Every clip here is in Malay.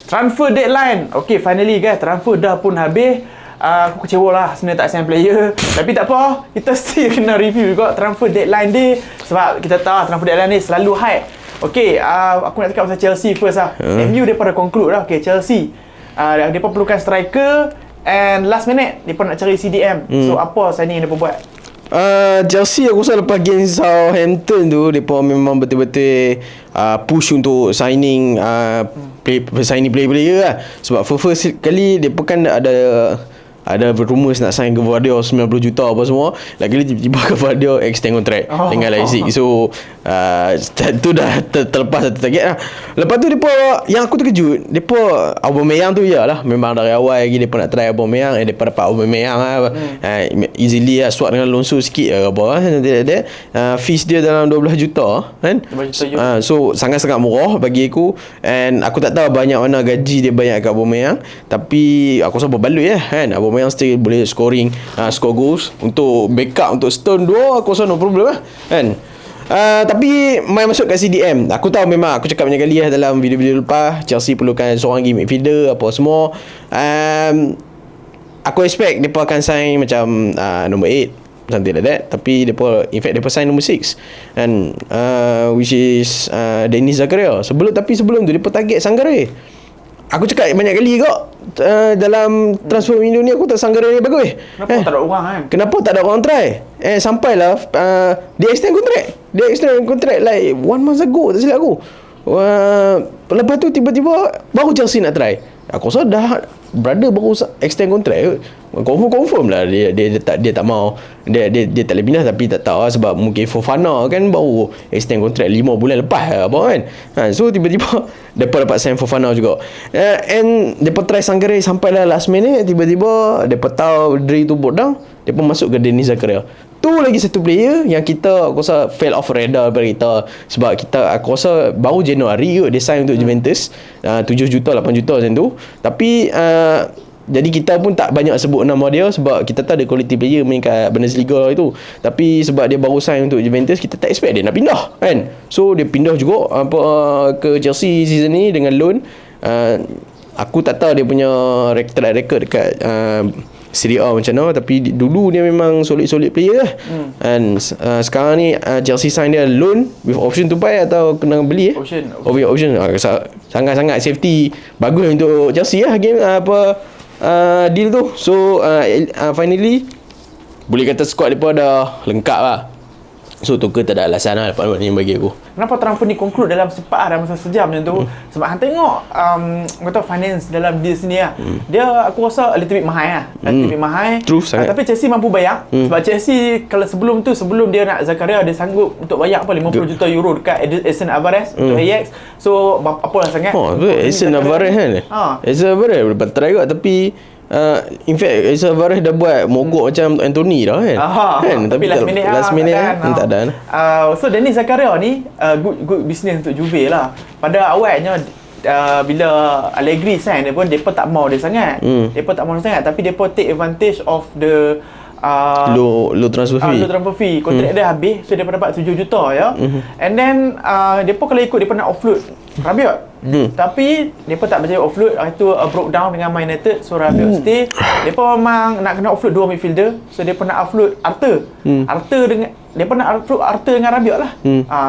Transfer deadline. Okay, finally guys, transfer dah pun habis. Aku kecewa lah sebenarnya tak sign player. Tapi tak apa, kita still kena review juga transfer deadline dia. Sebab kita tahu transfer deadline ni selalu hype. Okay, aku nak cakap pasal Chelsea first lah. MU dia pada conclude lah. Okay, Chelsea dia perlukan striker. And last minute, dia nak cari CDM. So, apa signing yang dia buat? Chelsea aku rasa lepas game Southampton tu mereka memang betul-betul push untuk signing player lah. Sebab first kali mereka kan ada rumours nak sign Gvardiol 90 juta apa semua. Lagi tiba-tiba Gvardiol extend kontrak dengan Leipzig. So tu dah terlepas satu target lah. Lepas tu depa yang aku terkejut, depa Aubameyang tu iyalah memang dari awal lagi depa nak try Aubameyang, depa dapat Aubameyang lah. Easily lah swap dengan Alonso sikit lah apa lah. Fees dia dalam 12 juta kan. So sangat-sangat murah bagi aku. And aku tak tahu banyak mana gaji dia bayar kat Aubameyang, tapi aku rasa berbaloi lah kan. Aubameyang still boleh score goals untuk backup untuk Stone 2, aku rasa no problem lah kan. Tapi main masuk kat CDM, aku tahu memang aku cakap banyak kali lah dalam video-video lepas, Chelsea perlukan seorang game midfielder apa semua. Aku expect mereka akan sign macam number 8, something like that. Tapi mereka sign number 6 and which is Denis Zakaria. Sebelum tu mereka target Sangare. Aku cakap banyak kali kok dalam transfer window ni aku tak Sangare ni bagus. Kenapa tak ada orang kan? Kenapa tak ada orang try? Sampailah dia extend kontrak like 1 month ago tak silap aku. Lepas tu tiba-tiba baru Chelsea nak try. Aku rasa dah brother baru extend kontrak. Confirm lah dia tak mau. Dia tak boleh pindah, tapi tak tahu lah, sebab mungkin Fofana kan baru extend kontrak 5 bulan lepas apa kan. So tiba-tiba depa dapat sign Fofana juga. And depa try Sangare sampailah last minute, tiba-tiba depa tahu Dre tu board down, depa masuk ke Denis Zakaria. Tu lagi satu player yang aku rasa fail off radar daripada kita. Sebab aku rasa baru Januari dia sign untuk Juventus 7 juta 8 juta macam tu. Tapi jadi kita pun tak banyak sebut nama dia sebab kita tahu ada quality player main kat Bundesliga itu. Tapi sebab dia baru sign untuk Juventus, kita tak expect dia nak pindah kan. So dia pindah juga ke Chelsea season ni dengan loan. Aku tak tahu dia punya track record dekat Serie A macam mana, tapi dulu dia memang solid player lah. And sekarang ni Chelsea sign dia loan with option to buy atau kena beli option. Sangat-sangat safety bagus untuk Chelsea lah game deal tu. So finally boleh kata squad mereka dah lengkap lah. So Tuchel tak ada alasan lah lepas ni bagi aku. Kenapa transfer ni conclude dalam cepat dalam masa sejam macam tu? Sebab hang tengok kata finance dalam deal sini lah. Dia aku rasa a little bit mahal lah. True sangat. Tapi Chelsea mampu bayar. Sebab Chelsea kalau sebelum dia nak Zakaria, dia sanggup untuk bayar 50 juta euro dekat Edson Alvarez untuk Ajax. So apalah sangat. Edson Alvarez kan. Edson Alvarez dapat try juga, tapi in fact Edson Alvarez dah buat mogok macam Anthony dah kan. Tapi last minute kan tak ada. So Denis Zakaria ni good business untuk Juve lah. Pada awalnya bila Allegri sign dia pun depa tak mau dia sangat. Tapi depa take advantage of the low transfer fee. Kontrak dia habis, so depa dapat 7 juta ya. And then depa kalau ikut depa nak offload Rabiot. Tapi depa tak percaya offload, itu broke down dengan Man United. So Rabiot stay. Depa memang nak kena offload 2 midfielder. So depa nak offload Arthur. Depa nak offload Arthur dengan Rabiot lah.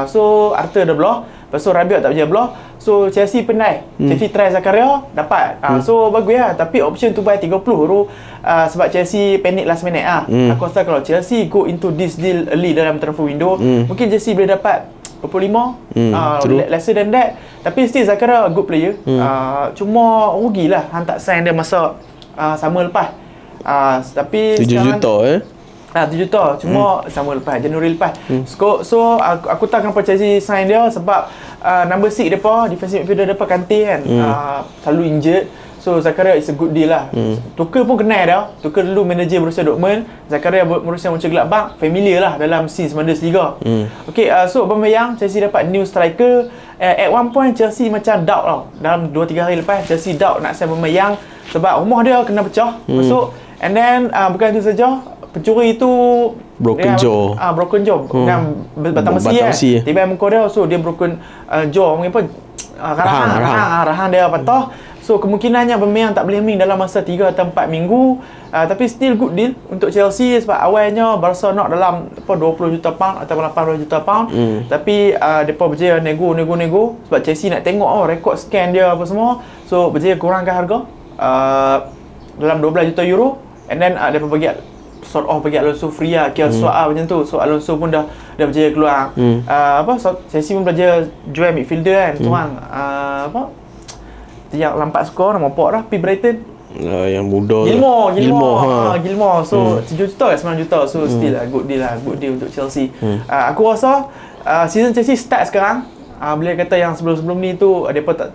So Arthur dah belah. Lepas tu Rabiot tak percaya belah. So Chelsea pandai. Chelsea try Zakaria, dapat. So bagus lah. Tapi option to buy 30 tu sebab Chelsea panic last minute lah. Aku rasa kalau Chelsea go into this deal early dalam transfer window, mungkin Chelsea boleh dapat 25, lesser than that. Tapi still Zakaria good player. Cuma rugilah hang tak sign dia masa sama lepas. Tapi 7 juta 7 juta cuma sama lepas Januari lepas. So aku tak kenapa Chelsea sign dia sebab number 6 depa, defensive midfielder depa Kante kan, selalu injured. So Zakaria is a good deal lah. Tuchel pun kenal dah. Tuchel dulu manager Borussia Dortmund. Zakaria Borussia Mönchengladbach, familiar lah dalam scene Bundesliga. Okay, so Aubameyang, Chelsea dapat new striker. At one point Chelsea macam doubt tau. Dalam 2-3 hari lepas Chelsea doubt nak sign Aubameyang sebab rumah dia kena pecah masuk. And then bukan itu saja, pencuri itu broken jaw dengan batang besi kan. Tiba muka dia, so dia broken jaw, apa Rahang dia patah. So kemungkinannya Aubameyang tak boleh main dalam masa 3 atau 4 minggu. Tapi still good deal untuk Chelsea sebab awalnya Barca nak dalam 20 juta pound atau 80 juta pound. Tapi depa berjaya nego sebab Chelsea nak tengok rekod scan dia apa semua. So berjaya kurangkan harga dalam 12 juta euro, and then depa bagi sort of bagi Alonso free lah, kira swap macam tu. So Alonso pun dah berjaya keluar. Chelsea pun berjaya jual midfielder kan. Tuang yang lampat skor nama pok dah pergi Brighton. Yang muda Gilmore. So 7 juta ke 9 juta. So still good deal untuk Chelsea. Aku rasa season Chelsea start sekarang. Boleh kata yang sebelum-sebelum ni tu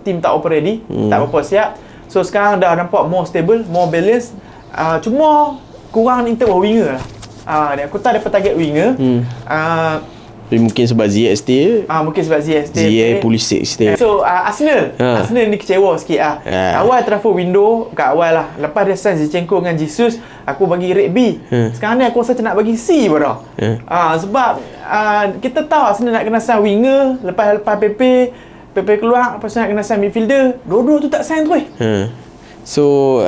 team tak open ready, tak berapa siap. So sekarang dah nampak more stable, more balance. Cuma kurang in term of winger lah. Aku tak dapat target winger. Mungkin sebab Ziyech stay. Mungkin sebab Ziyech Pulisic stay. So Arsenal ni kecewa sikit Awal transfer window, kat awal lah, lepas dia sign Zinchenko dengan Jesus, aku bagi rate B. Sekarang ni aku rasa macam nak bagi C pun dah. Sebab kita tahu Arsenal nak kena sign winger, lepas PP keluar, lepas tu nak kena sign midfielder. Dua-dua tu tak sign terus. So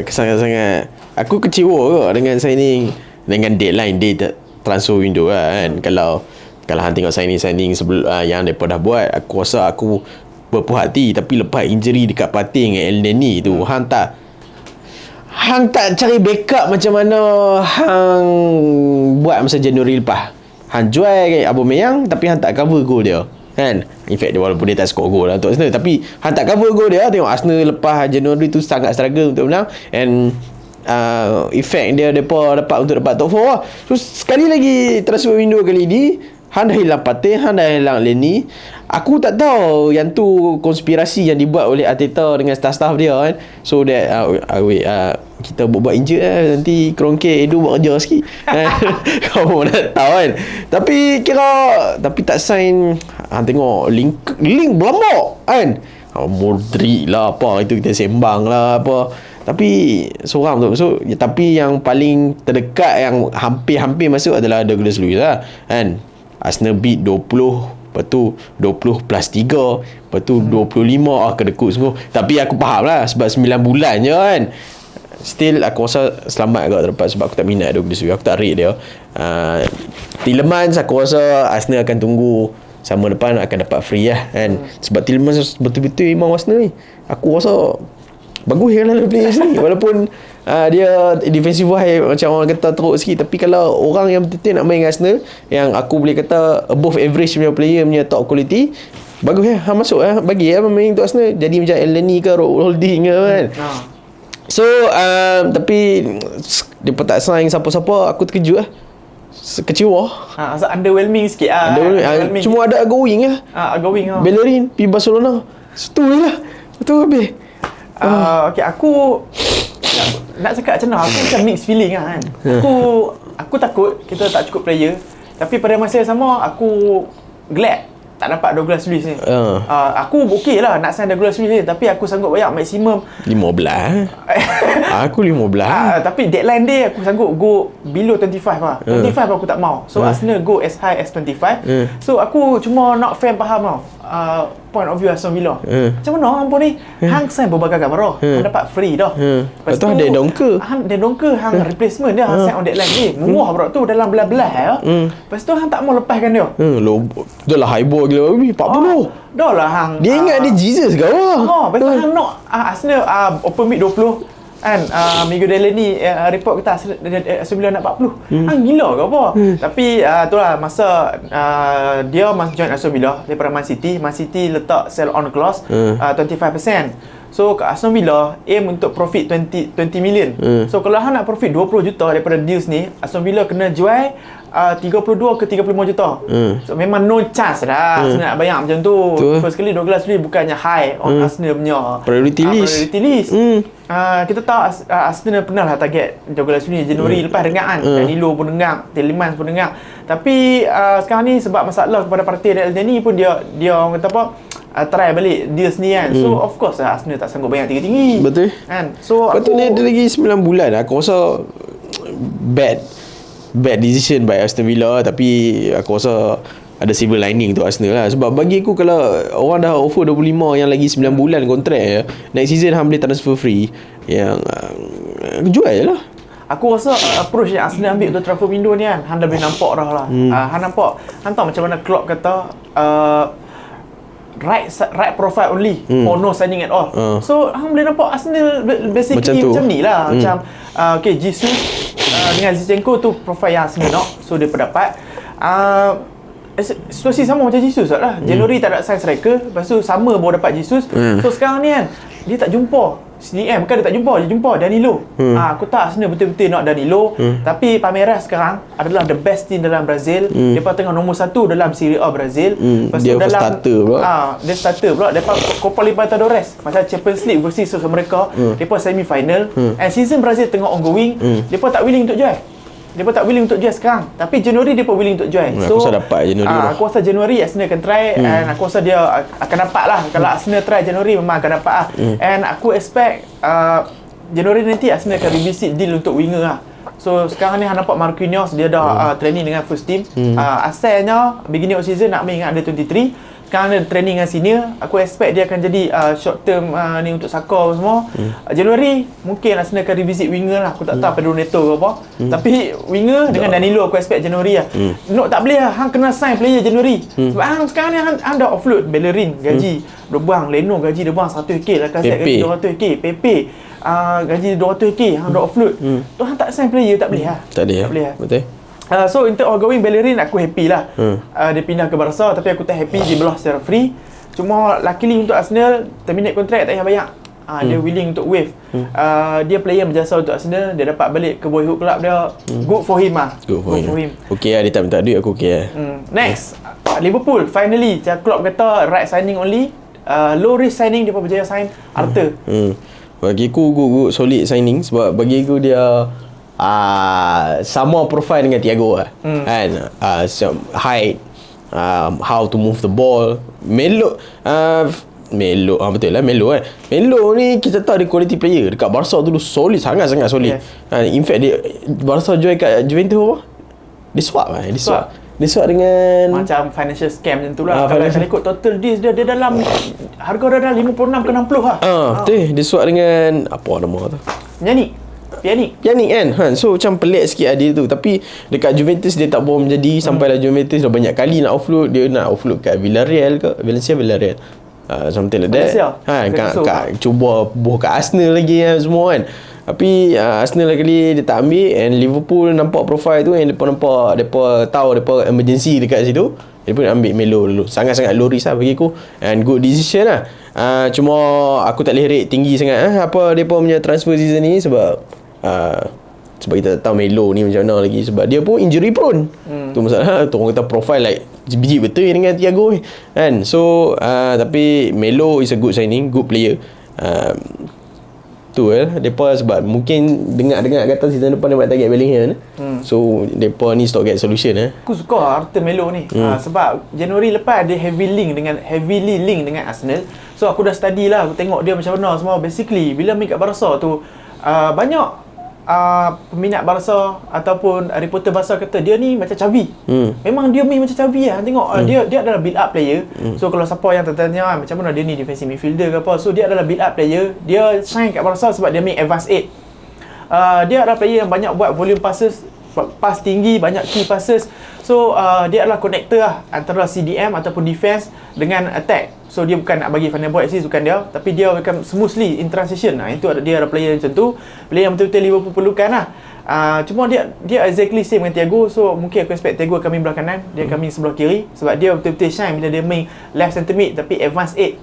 sangat-sangat aku kecewa ke dengan signing, dengan deadline day transfer window kan. Kalau hang tengok signing sebelum yang mereka dah buat, aku rasa aku berpuas hati. Tapi lepas injury dekat Partey dengan Elneny tu, hang tak cari backup macam mana hang buat masa Januari lepas. Hang jual Aubameyang tapi hang tak cover goal dia kan. In fact walaupun dia tak score goal lah untuk Arsenal, tapi hang tak cover goal dia. Tengok Arsenal lepas Januari tu sangat struggle untuk menang, and effect dia mereka dapat untuk dapat top 4 lah. So sekali lagi transfer window kali ni, hang dah hilang Partey, hang dah hilang Elneny. Aku tak tahu yang tu konspirasi yang dibuat oleh Arteta dengan staff-staff dia kan. So that kita buat injet lah, nanti Kroenke Edu buat kerja sikit. Kau nak tahu kan. Tapi tak sign. Tengok link berlambak kan. Modric lah apa, itu kita sembang lah apa. Tapi seorang tu. So tapi yang paling terdekat yang hampir masuk adalah Douglas Luiz lah kan. Arsenal beat 20, lepas tu 20 plus 3, lepas tu 25. Kedekut sungguh. Tapi aku faham lah, sebab 9 bulan je kan. Still aku rasa selamat agak terdapat, sebab aku tak minat Douglas Luiz, aku tak rate dia. Tielemans aku rasa Arsenal akan tunggu sama depan akan dapat free lah kan. Sebab Tielemans betul-betul imam Arsenal ni. Aku rasa bagus kan dalam players ni. Walaupun dia defensive wise macam orang kata teruk sikit, tapi kalau orang yang betul-betul nak main Arsenal, yang aku boleh kata above average punya player punya top quality, bagus masuk bagi main untuk Arsenal. Jadi macam Elneny ke Holding ke kan. So tapi dia pun tak sign siapa-siapa, aku terkejut kecewa. Underwhelming sikit underwhelming. Cuma ada going Bellerin pergi Barcelona. Setu lah. Betul habis. Okay, aku nak cakap macam mana, aku macam mixed feeling lah kan. Aku takut kita tak cukup player, tapi pada masa yang sama aku glad tak dapat Douglas Luiz ni. Aku okey lah nak sign Douglas Luiz ni, tapi aku sanggup bayar maksimum 15. Aku 15. Tapi deadline day aku sanggup go below 25 lah. 25 aku tak mau. So Arsenal go as high as 25. So aku cuma nak fan faham tau. Point of view Aston Villa. Macam mana hang pun ni? Hang sign Boubacar Kamara, hang dapat free dah. Lepas tu ada Donker hang replacement dia, hang sign on deadline ni. Murah bro tu, dalam belah-belah ya. Lepas tu hang tak mau lepaskan dia. Dah lah high ball gila 40. Dah lah hang. Dia ingat dia Jesus ke apa? Lepas tu hang nak Arsenal open mid 20 kan. Miguel Delaney report kita Aston Villa nak 40. Hang gila ke apa? Tapi itulah masa dia join Aston Villa daripada Man City letak sell on clause 25%. So Aston Villa aim untuk profit 20 million. So kalau hang nak profit 20 juta daripada deals ni, Aston Villa kena jual 32 ke 35 juta. So memang no chance dah Arsenal nak bayar macam tu. First kali Douglas Luiz bukannya high on Arsenal punya priority list. Kita tahu Arsenal pernah lah target Douglas Luiz Januari lepas dengar kan. Danilo pun dengar, Tielemans pun dengar. Tapi sekarang ni sebab masalah kepada Partey dan Elneny pun dia orang kata apa, try balik deals ni kan. So of course Arsenal tak sanggup bayar tinggi-tinggi. Betul kan. So lepas tu dia ada lagi 9 bulan. Aku rasa bad decision by Aston Villa. Tapi aku rasa ada silver lining untuk Arsenal lah. Sebab bagi aku, kalau orang dah offer 25 yang lagi 9 bulan kontrak ya, next season hang boleh transfer free, yang jual je lah. Aku rasa approach yang Arsenal ambil untuk transfer window ni kan, hang dah boleh nampak dah lah. Hang nampak, hang tahu macam mana Klopp kata right profile only or no signing at all. So hang boleh nampak Arsenal basically macam ni lah. Macam okay, Jesus dengan Zinchenko tu profile yang Arsenal nak, so dia dapat situasi sama macam Jesus lah. Januari tak ada sign striker, lepas tu sama baru dapat Jesus. So sekarang ni kan dia tak jumpa CDM, bukan dia tak jumpa, dia jumpa Danilo. Aku tak Arsenal betul-betul nak Danilo, tapi Palmeiras sekarang adalah the best team dalam Brazil. Depa tengah nombor 1 dalam Serie A Brazil. Lepas dia tu dalam starter pula. Dia starter pula. Depa Copa Libertadores macam Champions League versus mereka, depa semi final. And season Brazil tengah ongoing. Depa tak willing untuk join. Depa tak willing untuk join sekarang, tapi Januari depa willing untuk join. Aku rasa dapat Januari lah. Aku rasa Januari Arsenal akan try, and aku rasa dia akan dapat lah. Kalau Arsenal try Januari memang akan dapat lah. And aku expect Januari nanti Arsenal akan revisit deal untuk winger lah. So sekarang ni hang nampak Marquinhos dia dah training dengan first team. Asalnya beginning of season nak main dengan under 23. Sekarang dia training dengan senior. Aku expect dia akan jadi short term ni untuk Saka semua. Januari mungkin Arsenal akan revisit winger lah. Aku tak tahu Pedro Neto ke apa. Tapi winger dengan Danilo aku expect Januari lah. No, tak boleh lah, hang kena sign player Januari. Sebab hang sekarang ni hang dah offload Bellerin gaji dia buang, Leno gaji dia buang 100k lah, Kasek gaji 200k, Pepe gaji 200k hang dah offload. Tu hang tak sign player, tak boleh lah. Tak boleh lah. Betul. So in terms of going Bellerin, aku happy lah. Dia pindah ke Barca, tapi aku tak happy dia belah secara free. Cuma luckily untuk Arsenal, terminate kontrak tak payah banyak. Dia willing untuk waive. Dia player berjasa untuk Arsenal, dia dapat balik ke boyhood club dia. Good for him lah. Good for him. Okay lah, dia tak minta duit, aku okay lah. Next, Liverpool finally Klopp kata right signing only, low risk signing. Dia pun berjaya sign Arthur. Bagi aku good solid signing. Sebab bagi aku dia sama profile dengan Thiago lah. Kan, height, how to move the ball. Melo betul lah, Melo kan. Melo ni kita tahu dia quality player. Dekat Barca dulu solid, sangat-sangat solid. In fact dia Barca join kat Juventus apa? Dia swap dengan macam financial scam macam tu lah. Kalau ikut total deals dia dalam harga dia dalam 56 ke 60 lah. Betul. Dia swap dengan apa nama tu? Pjanic kan. So macam pelik sikit dia tu. Tapi dekat Juventus dia tak bawa menjadi. Sampailah Juventus dah banyak kali nak offload. Dia nak offload kat Villarreal. Something like that. Cuba buh kat Arsenal lagi semua kan. Tapi Arsenal kali dia tak ambil. And Liverpool nampak profile tu, and mereka tahu mereka emergency dekat situ. Dia pun ambil Melo dulu. Sangat-sangat low risk lah bagi aku. And good decision lah. Cuma aku tak boleh rate tinggi sangat apa mereka punya transfer season ni. Sebab kita tak tahu Melo ni macam mana lagi. Sebab dia pun injury prone. Tu masalah. Tu orang kata profile like biji betul dengan Thiago kan. So tapi Melo is a good signing, good player. Tu depa sebab mungkin dengar kata season depan dia buat target Bellingham. So depa ni stock get solution. Aku suka Arthur Melo ni. Sebab Januari lepas dia heavily link dengan Arsenal. So aku dah study lah, aku tengok dia macam mana semua. Basically bila main kat Barca tu banyak peminat Barca ataupun reporter Barca kata dia ni macam Xavi. Memang dia main macam Xavi lah. Tengok dia adalah build up player. So kalau siapa yang tertanya macam mana dia ni defensive midfielder ke apa, so dia adalah build up player. Dia shine kat Barca sebab dia main advance 8. Dia adalah player yang banyak buat volume passes, pass tinggi, banyak key passes. So dia adalah connector lah antara CDM ataupun defense dengan attack. So dia bukan nak bagi final ball assist, bukan dia, tapi dia akan smoothly in transition. Itu dia ada player macam tu, player yang betul-betul Liverpool perlukan lah. Cuma dia exactly same dengan Thiago. So mungkin aku expect Thiago akan main belah kanan, dia akan main sebelah kiri. Sebab dia betul-betul shine bila dia main left centre mid tapi advance 8.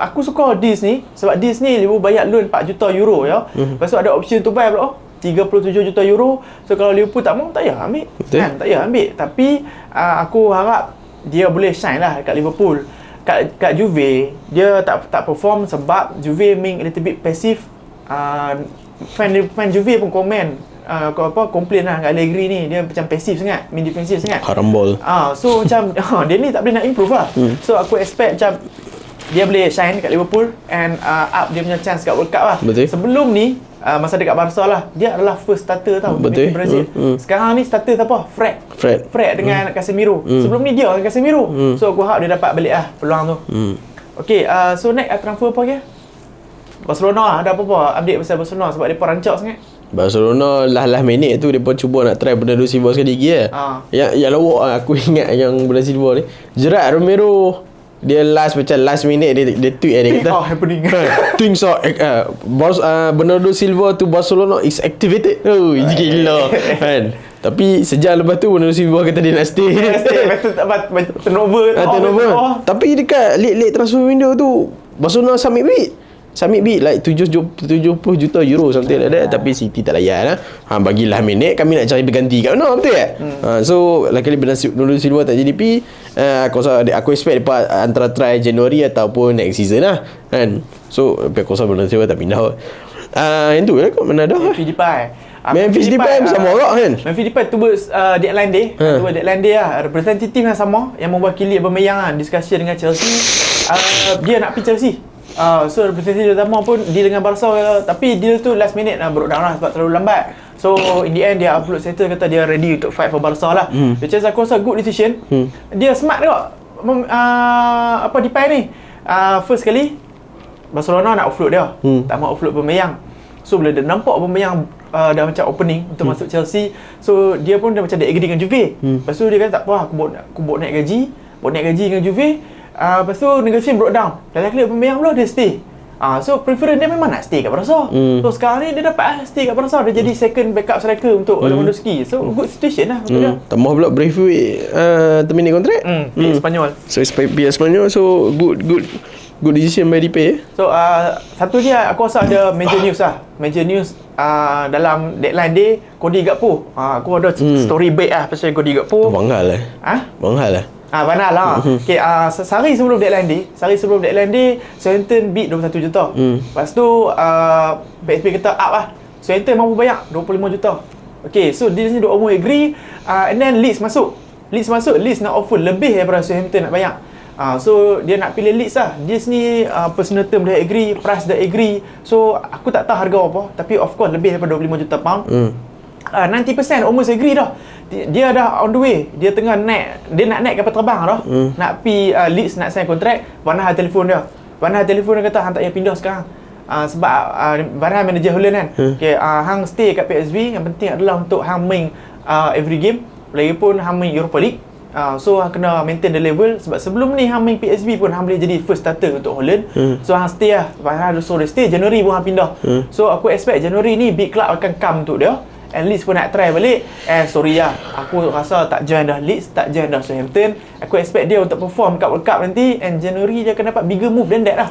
Aku suka Diz ni. Sebab Diz ni Liverpool bayar loan 4 juta euro ya. Lepas tu ada option to buy pula 37 juta euro. So kalau Liverpool tak mau, tak payah ambil kan? Tak payah ambil. Tapi aku harap dia boleh shine lah kat Liverpool. Kat Juve dia tak perform sebab Juve main a little bit passive. Fan Juve pun komen komplain lah kat Allegri ni, dia macam passive sangat, main defensif sangat, haram ball. So macam dia ni tak boleh nak improve lah. So aku expect macam dia boleh shine kat Liverpool and up dia punya chance kat World Cup lah. Betul. Sebelum ni masa dekat Barca lah, dia adalah first starter tau untuk Betul. Brazil. Sekarang ni starter siapa? Fred dengan Casemiro. Sebelum ni dia dengan Casemiro. So aku harap dia dapat balik lah peluang tu. Okay, so next transfer apa lagi? Barcelona ada apa-apa update pasal Barcelona sebab dia rancak sangat. Barcelona last minute tu depa cuba nak try Bernardo Silva sekali lagi Yang lawak aku ingat yang Bernardo Silva ni. Gerard Romero dia last minute dia tweet dia kata Happening. things are Bernardo Silva to Barcelona is activated. Oh, gila kan. Tapi sejak lepas tu Bernardo Silva kata dia nak stay. Betul tak turnover. Tapi dekat late transfer window tu Barcelona submit bid like 70 juta euro something like that. Tapi City tak layan bagilah minit kami nak cari pengganti kat mana, betul tak? So luckily Bernardo Silva tak JDP. Aku expect depa antara try Januari ataupun next season lah kan. So aku rasa Bernardo Silva tak pindah. Yang tu lah kot mana dah Memphis Depay sama orang kan. Memphis Depay towards deadline day. Towards deadline day lah. Representative yang sama yang mewakili Aubameyang lah, diskusi dengan Chelsea. Dia nak pergi Chelsea. So representative utama pun deal dengan Barca, tapi deal tu last minute broke down lah sebab terlalu lambat. So in the end dia upload status kata dia ready untuk fight for Barca lah. Which is aku rasa good decision. Dia smart juga Depay ni. First kali Barcelona nak offload dia. Tak mahu offload Aubameyang. So bila dia nampak Aubameyang dah macam opening untuk masuk Chelsea, so dia pun dah macam dia agree dengan Juve. Lepas tu dia kata tak apa, aku buat naik gaji dengan Juve. Lepas tu negotiation broke down. Dah clear Aubameyang belum, dia stay. So preference dia memang nak stay kat Barca. So sekarang ni dia dapat stay kat Barca. Dia jadi second backup striker untuk Lewandowski. So good situation lah untuk dia. Tambah pula Braithwaite terminate kontrak. Spanyol. So pihak Spanyol. So good decision by Depay. So satu je aku rasa ada major news lah. Major news dalam deadline day, Cody Gakpo. Aku ada story baik lah pasal Cody Gakpo. Banggal lah. Banggal lah. Banal lah. Okay, sehari sebelum deadline day, Southampton bid 21 juta. Lepas tu PSP kata up lah. Southampton mampu bayar 25 juta. Okay, so dia ni dua orang agree, and then Leeds masuk. Leeds nak offer lebih daripada Southampton nak bayar. So dia nak pilih Leeds lah. Dia ni personal term dia agree, price dia agree. So aku tak tahu harga apa, tapi of course lebih daripada 25 juta pound. 90% almost agree dah. Dia dah on the way. Dia tengah nak naik kapal terbang dah. Nak pi Leeds nak sign kontrak. Van Gaal telefon dia. Kata hang tak payah pindah sekarang. Sebab Van Gaal manager Holland kan. Okay, hang stay kat PSV. Yang penting adalah untuk hang main every game. Lagipun hang main Europa League. So hang kena maintain the level. Sebab sebelum ni hang main PSV pun hang boleh jadi first starter untuk Holland. So hang stay lah. Van Gaal suruh dia stay. Januari pun hang pindah. So aku expect Januari ni big club akan come untuk dia. And Leeds pun nak try balik. Sorry lah, aku rasa tak join dah Leeds, tak join dah Southampton. Aku expect dia untuk perform kat World Cup nanti. And January dia akan dapat bigger move than that lah.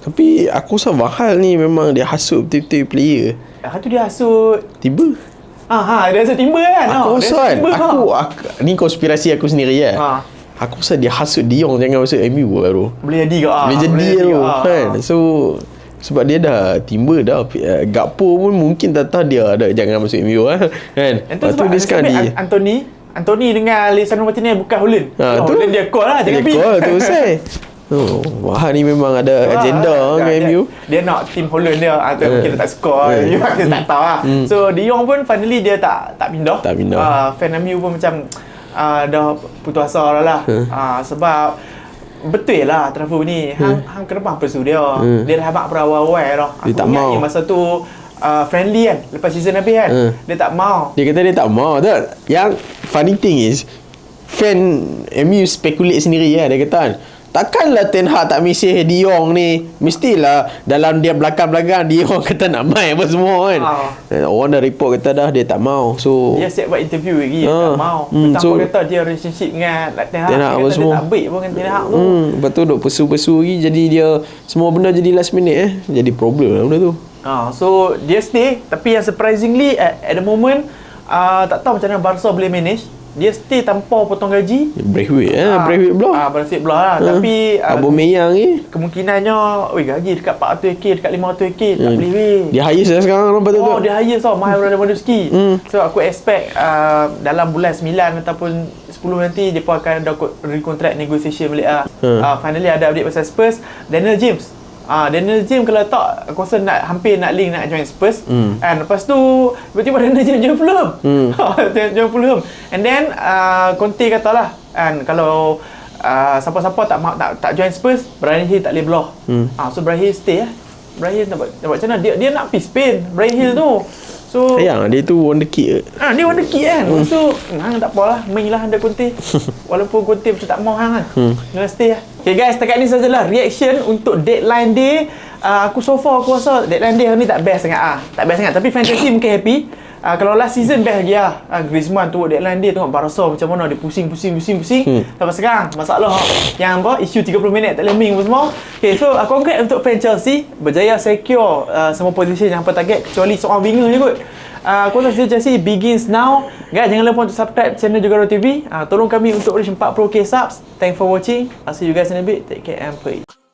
Tapi aku rasa Van Gaal ni memang dia hasut betul-betul player. Tu dia hasut Tiba dia hasut timber kan. Aku rasa kan aku ni konspirasi aku sendiri lah. Aku rasa dia hasut Dion jangan masuk MU baru. Boleh jadi ke? Boleh jadi tu kan. So sebab dia dah timber dah. Gakpo pun mungkin tak tahu dia ada jangan masuk MU lah kan. Lepas tu dia sekarang Anthony dengan Lisandro Martinez bukan Holland. Holland dia call lah, jangan pergi. Call tu saya. Wah ni memang ada agenda dengan MU. Dia nak team Holland dia. Mungkin dia tak score. Dia tak tahu lah. So Dion pun finally dia tak pindah. Fan MU pun macam dah putus asa lah. Sebab betul lah transfer ni. Hang kenapa pursue dia? Dia dah habaq berawal-awal dah. Dia tak mau. Masa tu friendly kan, lepas season habis kan. Dia tak mau. Dia kata dia tak mau tak. Yang funny thing is fan MU speculate sendiri lah. Dia kata kan, takkanlah Ten Hag tak misih Dion ni. Mestilah dalam dia belakang-belakang Dion kata nak main apa semua kan. Orang dah report kata dah dia tak mau. So dia siap buat interview lagi. Dia tak mau. Pertama kata dia relationship dengan Ten Hag. Dia kata dia tak baik pun dengan Ten Hag tu. Lepas tu duk pesu-pesu lagi. Jadi dia semua benda jadi last minute Jadi problem lah benda tu. So dia stay. Tapi yang surprisingly at the moment tak tahu macam mana Barca boleh manage. Dia stay tanpa potong gaji. Braithwaite Braithwaite belah. Braithwaite belah lah. Tapi Aubameyang ni kemungkinannya gaji dekat 400k, dekat 500k tak boleh weh. Dia highest lah sekarang nampak tu. Dia highest mahal daripada Lewandowski. So aku expect dalam bulan 9 ataupun 10 10 nanti depa akan ada recontract negotiation balik lah. Finally ada update pasal Spurs. Daniel James kalau tak aku rasa hampir nak link nak join Spurs. And lepas tu tiba-tiba Daniel James join Fulham. Join Fulham. And then Conte katalah, and kalau siapa-siapa tak join Spurs, Bryan Hill tak boleh block. So Bryan Hill stay lah. Bryan Hill nak buat macam mana? Dia nak pergi Spain, Bryan Hill tu. So sayang dia tu wonderkid. dia wonderkid kan. So tak apalah, main lah under Conte. Walaupun Conte macam tak mau kan. Jangan stay lah. Okay guys, setakat ni sajalah reaction untuk deadline day. Aku so far aku rasa deadline day hari ni tak best sangat tak best sangat, tapi fantasy mungkin happy. Kalau last season best lagi lah. Griezmann tu deadline day tengok Barca macam mana dia pusing. Sampai sekarang masalah yang isu 30 minit tak boleh main semua. Okay, so congrats untuk fan Chelsea berjaya secure semua position yang apa target, kecuali seorang winger je kot. Kuasa Chelsea begins now. Guys, jangan lupa untuk subscribe channel Jugaro TV. Tolong kami untuk reach 40k subs. Thanks for watching. I'll see you guys in a bit. Take care and bye.